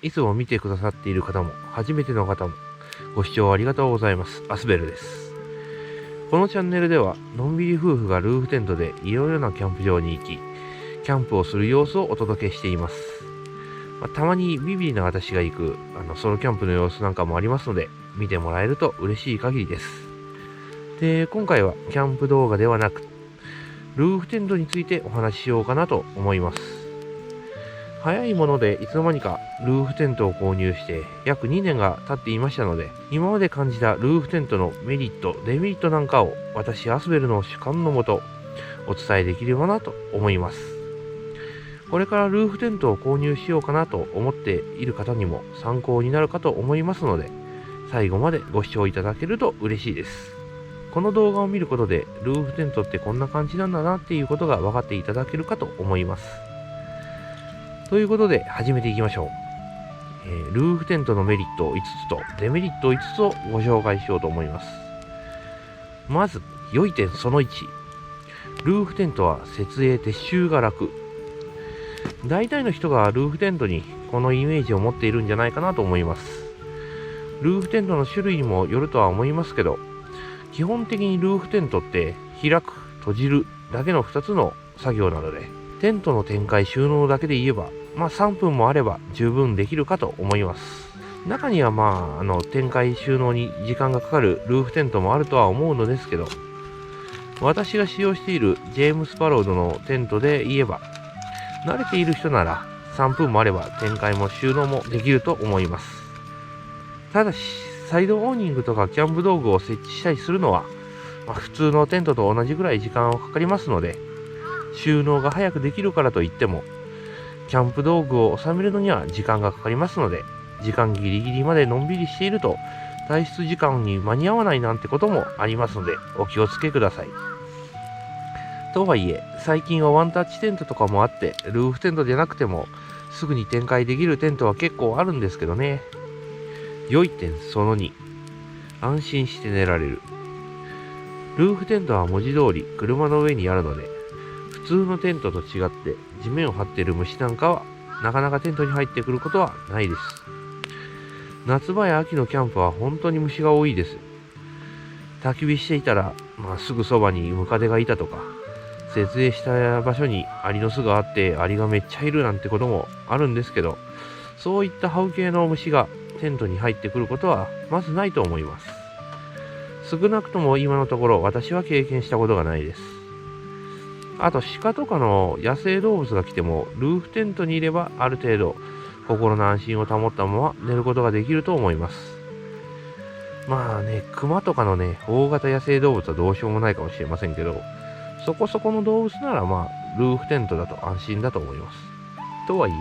いつも見てくださっている方も、初めての方も、ご視聴ありがとうございます。アスベルです。このチャンネルでは、のんびり夫婦がルーフテントでいろいろなキャンプ場に行き、キャンプをする様子をお届けしています。たまにビビリな私が行くソロキャンプの様子なんかもありますので、見てもらえると嬉しい限りです。で、今回はキャンプ動画ではなく、ルーフテントについてお話ししようかなと思います。早いものでいつの間にかルーフテントを購入して約2年が経っていましたので、今まで感じたルーフテントのメリット、デメリットなんかを私アスベルの主観のもとお伝えできればなと思います。これからルーフテントを購入しようかなと思っている方にも参考になるかと思いますので、最後までご視聴いただけると嬉しいです。この動画を見ることでルーフテントってこんな感じなんだなっていうことが分かっていただけるかと思います。ということで始めていきましょう。ルーフテントのメリット5つとデメリット5つをご紹介しようと思います。まず、良い点その1。ルーフテントは設営撤収が楽。大体の人がルーフテントにこのイメージを持っているんじゃないかなと思います。ルーフテントの種類にもよるとは思いますけど、基本的にルーフテントって開く、閉じるだけの2つの作業なので、テントの展開収納だけで言えば、3分もあれば十分できるかと思います。中には展開収納に時間がかかるルーフテントもあるとは思うのですけど、私が使用しているジェームス・パロードのテントで言えば、慣れている人なら3分もあれば展開も収納もできると思います。ただし、サイドオーニングとかキャンプ道具を設置したりするのは、普通のテントと同じぐらい時間はかかりますので、収納が早くできるからといっても、キャンプ道具を収めるのには時間がかかりますので、時間ギリギリまでのんびりしていると、退出時間に間に合わないなんてこともありますので、お気をつけください。とはいえ、最近はワンタッチテントとかもあって、ルーフテントじゃなくても、すぐに展開できるテントは結構あるんですけどね。良い点その2。安心して寝られる。ルーフテントは文字通り車の上にあるので、普通のテントと違って地面を張っている虫なんかはなかなかテントに入ってくることはないです。夏場や秋のキャンプは本当に虫が多いです。焚き火していたら、すぐそばにムカデがいたとか、設営した場所にアリの巣があってアリがめっちゃいるなんてこともあるんですけど、そういったハウ系の虫がテントに入ってくることはまずないと思います。少なくとも今のところ私は経験したことがないです。あと鹿とかの野生動物が来てもルーフテントにいればある程度心の安心を保ったまま寝ることができると思います。熊とかの大型野生動物はどうしようもないかもしれませんけど、そこそこの動物ならルーフテントだと安心だと思います。とはいえ、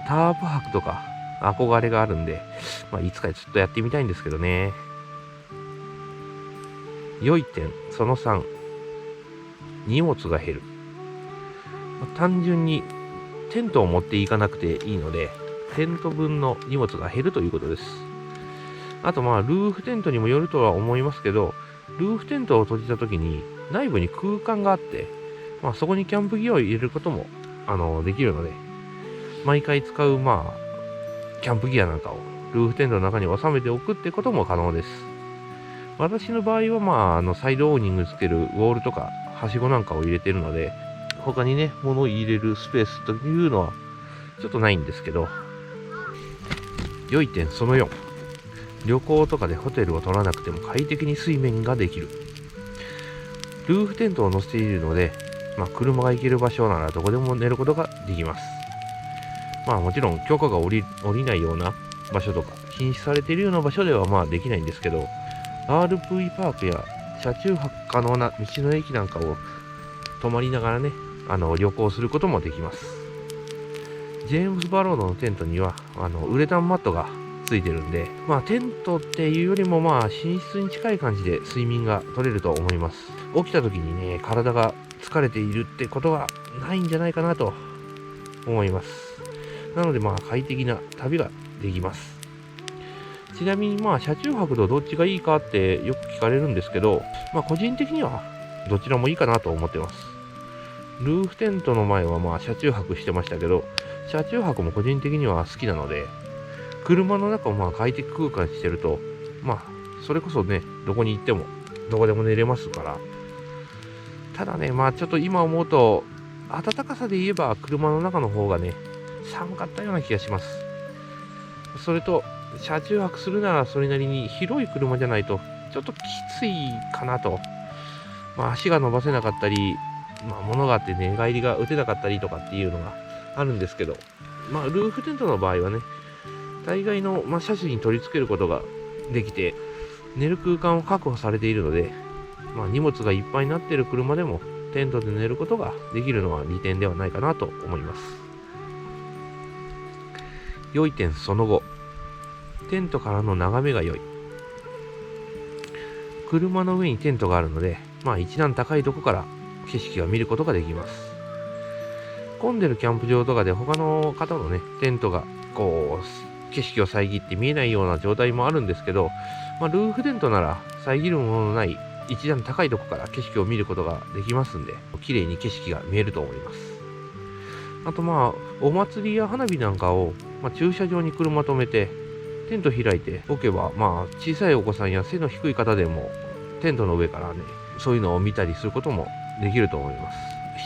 タープ泊とか憧れがあるんで、いつかずっとやってみたいんですけどね。良い点その3。荷物が減る。単純にテントを持っていかなくていいので、テント分の荷物が減るということです。あとルーフテントにもよるとは思いますけど、ルーフテントを閉じた時に内部に空間があって、そこにキャンプギアを入れることもできるので、毎回使うキャンプギアなんかをルーフテントの中に収めておくってことも可能です。私の場合はサイドオーニングつけるウォールとかはしごなんかを入れてるので、他に物を入れるスペースというのはちょっとないんですけど、良い点その4。旅行とかでホテルを取らなくても快適に睡眠ができる。ルーフテントを載せているので、車が行ける場所ならどこでも寝ることができます。もちろん許可が下りないような場所とか禁止されているような場所ではできないんですけど、RV パークや車中泊可能な道の駅なんかを泊まりながら旅行することもできます。ジェームズ・バロードのテントにはウレタンマットがついてるんで、テントっていうよりも寝室に近い感じで睡眠が取れると思います。起きた時に体が疲れているってことはないんじゃないかなと思います。なので快適な旅ができます。ちなみに車中泊とどっちがいいかってよく聞かれるんですけど、個人的にはどちらもいいかなと思ってます。ルーフテントの前は車中泊してましたけど、車中泊も個人的には好きなので、車の中を快適空間にしてると、それこそね、どこに行っても、どこでも寝れますから。ただね、ちょっと今思うと、暖かさで言えば車の中の方がね、寒かったような気がします。それと、車中泊するならそれなりに広い車じゃないと、ちょっときついかなと。足が伸ばせなかったり、物があって寝返りが打てなかったりとかっていうのがあるんですけど、ルーフテントの場合はね、大概の、車種に取り付けることができて、寝る空間を確保されているので、荷物がいっぱいになっている車でもテントで寝ることができるのは利点ではないかなと思います。良い点その後、テントからの眺めが良い。車の上にテントがあるので、一段高いとこから景色が見ることができます。混んでるキャンプ場とかで他の方のね、テントが景色を遮って見えないような状態もあるんですけど、ルーフテントなら遮るもののない一段高いとこから景色を見ることができますんで、綺麗に景色が見えると思います。あとお祭りや花火なんかを、駐車場に車止めてテント開いておけば、小さいお子さんや背の低い方でもテントの上からね、そういうのを見たりすることもできると思います。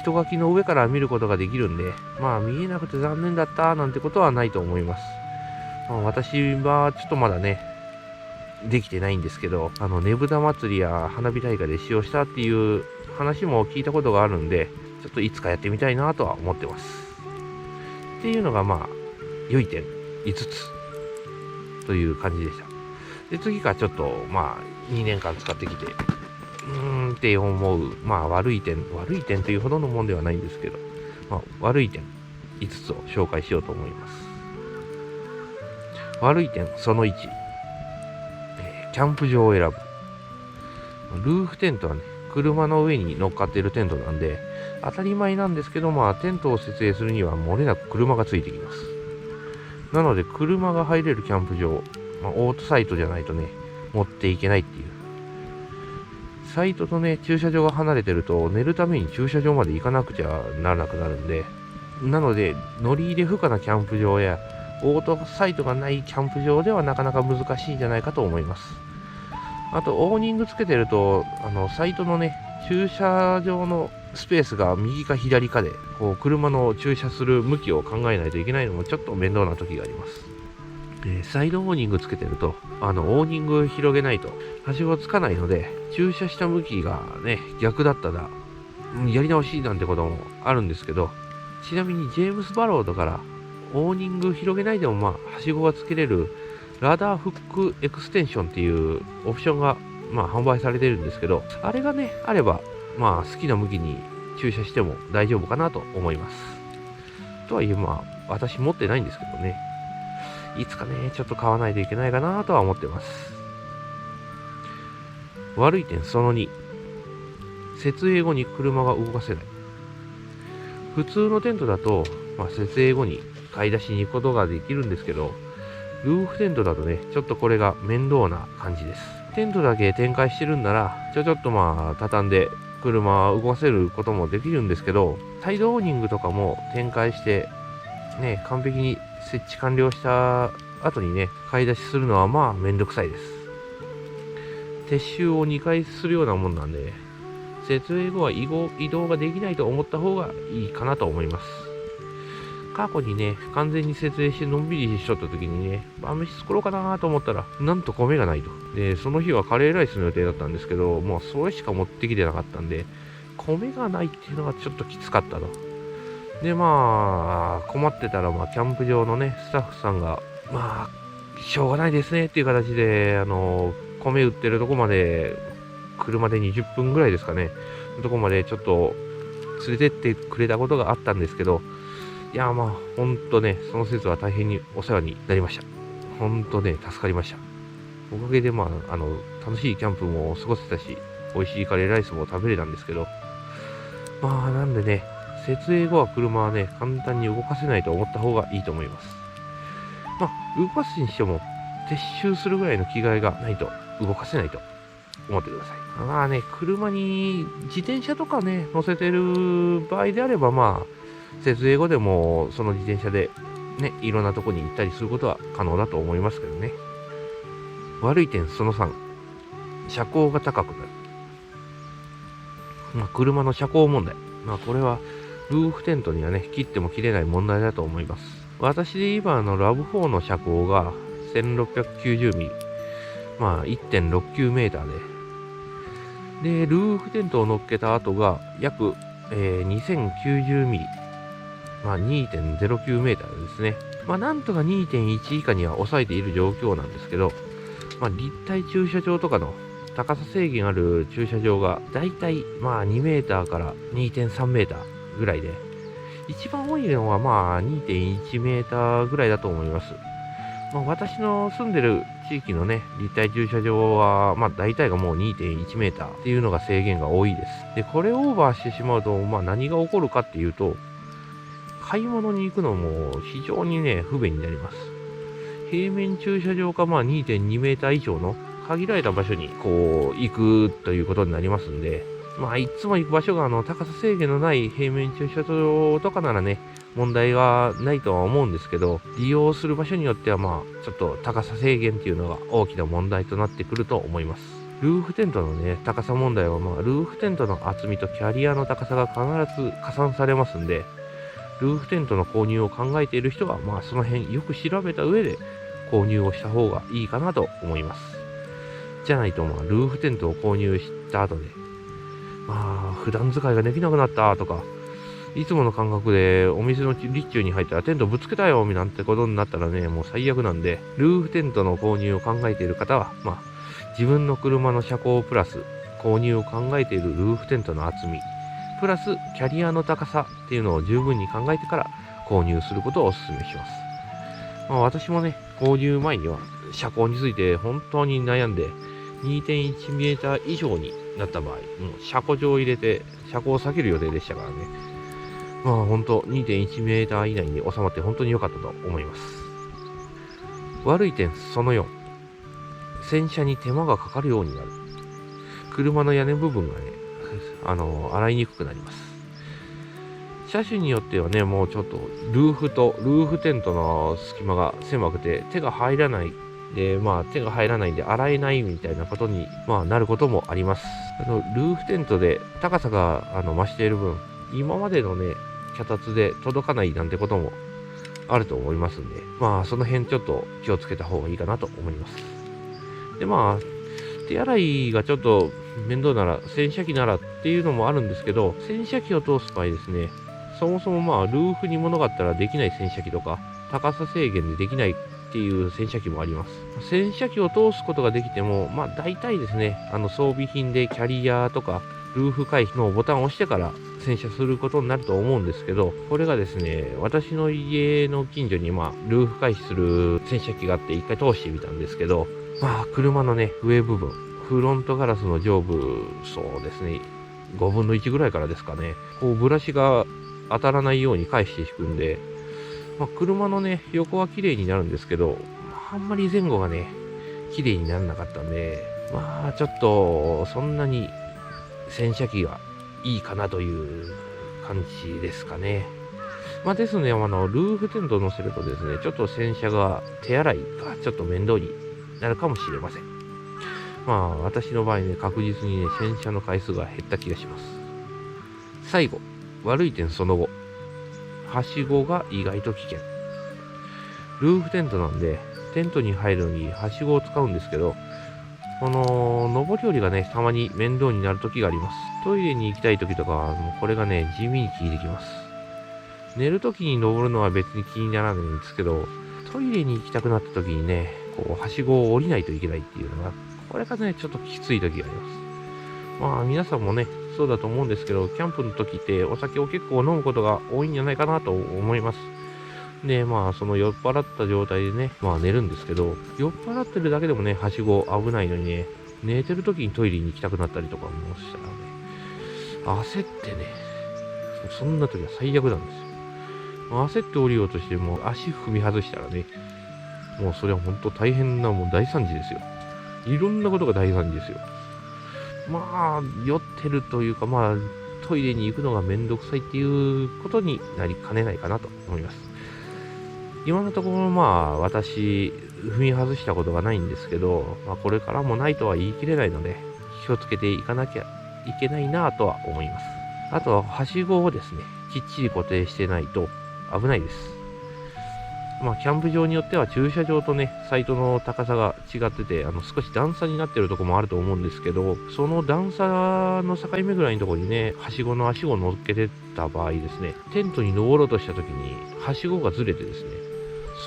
人垣の上から見ることができるんで、見えなくて残念だったなんてことはないと思います。私はちょっとまだね、できてないんですけど、ねぶた祭りや花火大会で使用したっていう話も聞いたことがあるんで、ちょっといつかやってみたいなとは思ってます。っていうのが良い点5つという感じでした。で、次からちょっと2年間使ってきて、って思う、悪い点というほどのもんではないんですけど、悪い点5つを紹介しようと思います。悪い点その1、キャンプ場を選ぶ。ルーフテントはね、車の上に乗っかっているテントなんで、当たり前なんですけど、テントを設営するには漏れなく車がついてきます。なので、車が入れるキャンプ場、オートサイトじゃないとね、持っていけないっていう。サイトとね、駐車場が離れてると、寝るために駐車場まで行かなくちゃならなくなるんで、なので、乗り入れ不可なキャンプ場や、オートサイトがないキャンプ場ではなかなか難しいんじゃないかと思います。あと、オーニングつけてると、サイトのね、駐車場のスペースが右か左かで、車の駐車する向きを考えないといけないのもちょっと面倒な時があります。サイドオーニングつけてると、オーニング広げないと、はしごつかないので、駐車した向きがね、逆だったら、やり直しなんてこともあるんですけど、ちなみにジェームス・バロードから、オーニング広げないでもはしごがつけれるラダーフックエクステンションっていうオプションが販売されてるんですけど、あれがねあれば好きな向きに駐車しても大丈夫かなと思います。とはいえ私持ってないんですけどね、いつかねちょっと買わないといけないかなとは思ってます。悪い点その2、設営後に車が動かせない。普通のテントだと、設営後に買い出しに行くことができるんですけど、ルーフテントだとね、ちょっとこれが面倒な感じです。テントだけ展開してるんなら、ちょっと畳んで車を動かせることもできるんですけど、サイドオーニングとかも展開して、ね、完璧に設置完了した後にね、買い出しするのはめんどくさいです。撤収を2回するようなもんなんで、設営後は移動ができないと思った方がいいかなと思います。過去にね、完全に設営してのんびりしとった時にね、飯作ろうかなと思ったら、なんと米がないと。で、その日はカレーライスの予定だったんですけど、それしか持ってきてなかったんで、米がないっていうのがちょっときつかったと。で、困ってたら、キャンプ場のね、スタッフさんが、しょうがないですねっていう形で、米売ってるとこまで、車で20分ぐらいですかね、のとこまでちょっと連れてってくれたことがあったんですけど、いやほんとね、その説は大変にお世話になりました。ほんとね、助かりました。おかげで楽しいキャンプも過ごせたし、美味しいカレーライスも食べれたんですけど、なんでね、設営後は車はね、簡単に動かせないと思った方がいいと思います。動かすにしても、撤収するぐらいの気概がないと動かせないと思ってください。車に自転車とかね、乗せてる場合であれば、設営後でもその自転車でね、いろんなとこに行ったりすることは可能だと思いますけどね。悪い点その3、車高が高くなる。車の車高問題。これはルーフテントにはね、切っても切れない問題だと思います。私で今ラブ4の車高が1690ミリ。1.69メーターで。で、ルーフテントを乗っけた後が約、2090ミリ。2.09 メーターですね。なんとか 2.1 以下には抑えている状況なんですけど、立体駐車場とかの高さ制限ある駐車場がだいたい2メーターから 2.3 メーターぐらいで、一番多いのは2.1 メーターぐらいだと思います。私の住んでる地域のね、立体駐車場は、大体がもう 2.1 メーターっていうのが制限が多いです。で、これをオーバーしてしまうと、何が起こるかっていうと、買い物に行くのも非常にね、不便になります。平面駐車場か2.2 メーター以上の限られた場所にこう行くということになりますんで、いつも行く場所が高さ制限のない平面駐車場とかならね、問題はないとは思うんですけど、利用する場所によってはちょっと高さ制限っていうのが大きな問題となってくると思います。ルーフテントのね、高さ問題はルーフテントの厚みとキャリアの高さが必ず加算されますんで、ルーフテントの購入を考えている人は、その辺よく調べた上で購入をした方がいいかなと思います。じゃないと、ルーフテントを購入した後で、普段使いができなくなったとか、いつもの感覚でお店の立中に入ったらテントぶつけたよなんてことになったらね、もう最悪なんで、ルーフテントの購入を考えている方は、自分の車の車高プラス購入を考えているルーフテントの厚み、プラスキャリアの高さっていうのを十分に考えてから購入することをお勧めします。私もね、購入前には車高について本当に悩んで、2.1 メーター以上になった場合、もう車庫上を入れて車高を下げる予定でしたからね。本当 2.1 メーター以内に収まって本当に良かったと思います。悪い点その4、洗車に手間がかかるようになる。車の屋根部分がね、洗いにくくなります。車種によってはね、もうちょっとルーフとルーフテントの隙間が狭くて手が入らないで、手が入らないんで洗えないみたいなことに、なることもあります。ルーフテントで高さが増している分、今までのね、脚立で届かないなんてこともあると思いますんで、その辺ちょっと気をつけた方がいいかなと思います。で、手洗いがちょっと面倒なら、洗車機ならっていうのもあるんですけど、洗車機を通す場合ですね、そもそもルーフに物があったらできない洗車機とか、高さ制限でできないっていう洗車機もあります。洗車機を通すことができても、大体ですね、装備品でキャリアとか、ルーフ回避のボタンを押してから洗車することになると思うんですけど、これがですね、私の家の近所にルーフ回避する洗車機があって一回通してみたんですけど、車のね、上部分、フロントガラスの上部、そうですね、5分の1ぐらいからですかね、ブラシが当たらないように返していくんで、車のね、横は綺麗になるんですけど、あんまり前後がね、綺麗にならなかったんで、ちょっと、そんなに洗車機がいいかなという感じですかね。ですね、ルーフテントを乗せるとですね、ちょっと洗車が、手洗いがちょっと面倒になるかもしれません。私の場合ね、確実にね、洗車の回数が減った気がします。最後、悪い点その後。はしごが意外と危険。ルーフテントなんで、テントに入るのにはしごを使うんですけど、この上り下りがね、たまに面倒になる時があります。トイレに行きたい時とかは、もうこれがね、地味に効いてきます。寝る時に登るのは別に気にならないんですけど、トイレに行きたくなった時にね、はしごを降りないといけないっていうのが、これがね、ちょっときつい時があります。皆さんもね、そうだと思うんですけど、キャンプの時ってお酒を結構飲むことが多いんじゃないかなと思います。で、その酔っ払った状態でね、寝るんですけど、酔っ払ってるだけでもね、はしご危ないのにね、寝てる時にトイレに行きたくなったりとかもしたらね、焦ってね、そんな時は最悪なんですよ。焦って降りようとしても足踏み外したらね、もうそれは本当大変なもう大惨事ですよ。いろんなことが大惨事ですよ。酔ってるというか、トイレに行くのがめんどくさいっていうことになりかねないかなと思います。今のところ私、踏み外したことがないんですけど、これからもないとは言い切れないので、気をつけていかなきゃいけないなとは思います。あとは、はしごをですね、きっちり固定してないと危ないです。キャンプ場によっては駐車場とね、サイトの高さが違ってて、少し段差になってるとこもあると思うんですけど、その段差の境目ぐらいのところにね、はしごの足を乗っけてた場合ですね、テントに登ろうとした時に、はしごがずれてですね、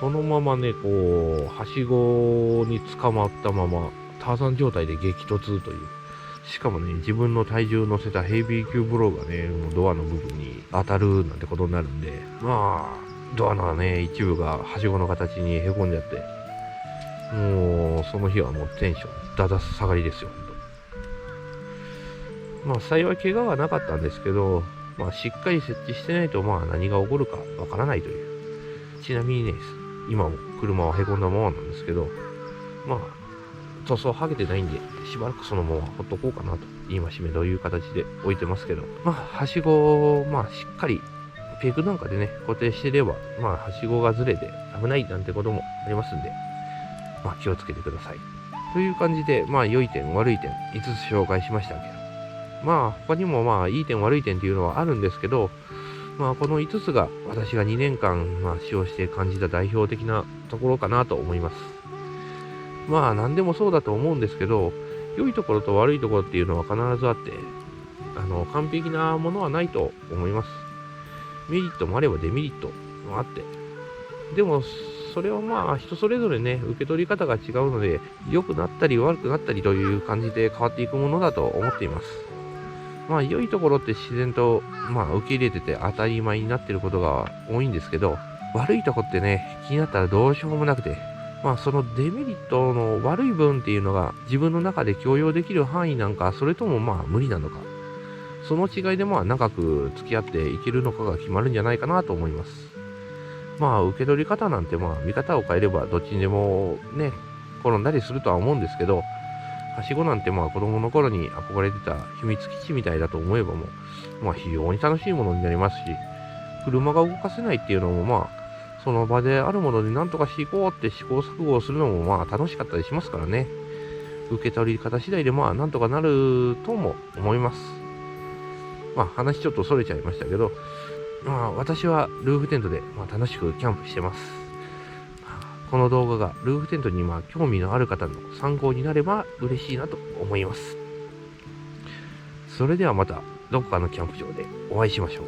そのままね、はしごに捕まったまま、ターザン状態で激突という。しかもね、自分の体重を乗せたヘイビー級ブローがね、もうドアの部分に当たるなんてことになるんで、ドアのね、一部がはしごの形にへこんじゃって、もう、その日はもうテンション、だだ下がりですよ、ほんと。幸い怪我はなかったんですけど、しっかり設置してないと、何が起こるかわからないという。ちなみにね、今も車はへこんだままなんですけど、塗装剥げてないんで、しばらくそのままほっとこうかなと、戒めという形で置いてますけど、はしごを、しっかり、ペグなんかでね、固定してれば、はしごがずれて危ないなんてこともありますんで、気をつけてください。という感じで、良い点、悪い点、5つ紹介しましたけど、他にもいい点、悪い点っていうのはあるんですけど、この5つが私が2年間、使用して感じた代表的なところかなと思います。何でもそうだと思うんですけど、良いところと悪いところっていうのは必ずあって、完璧なものはないと思います。メリットもあればデメリットもあって。でも、それは人それぞれね、受け取り方が違うので、良くなったり悪くなったりという感じで変わっていくものだと思っています。良いところって自然と、受け入れてて当たり前になっていることが多いんですけど、悪いとこってね、気になったらどうしようもなくて、そのデメリットの悪い部分っていうのが自分の中で許容できる範囲なんか、それとも無理なのか。その違いで長く付き合っていけるのかが決まるんじゃないかなと思います。受け取り方なんて見方を変えればどっちにでもね、転んだりするとは思うんですけど、はしごなんて子供の頃に憧れてた秘密基地みたいだと思えば非常に楽しいものになりますし、車が動かせないっていうのもその場であるもので何とかしていこうって試行錯誤をするのも楽しかったりしますからね。受け取り方次第でなんとかなるとも思います。話ちょっと逸れちゃいましたけど、私はルーフテントで楽しくキャンプしてます。この動画がルーフテントに興味のある方の参考になれば嬉しいなと思います。それではまたどこかのキャンプ場でお会いしましょう。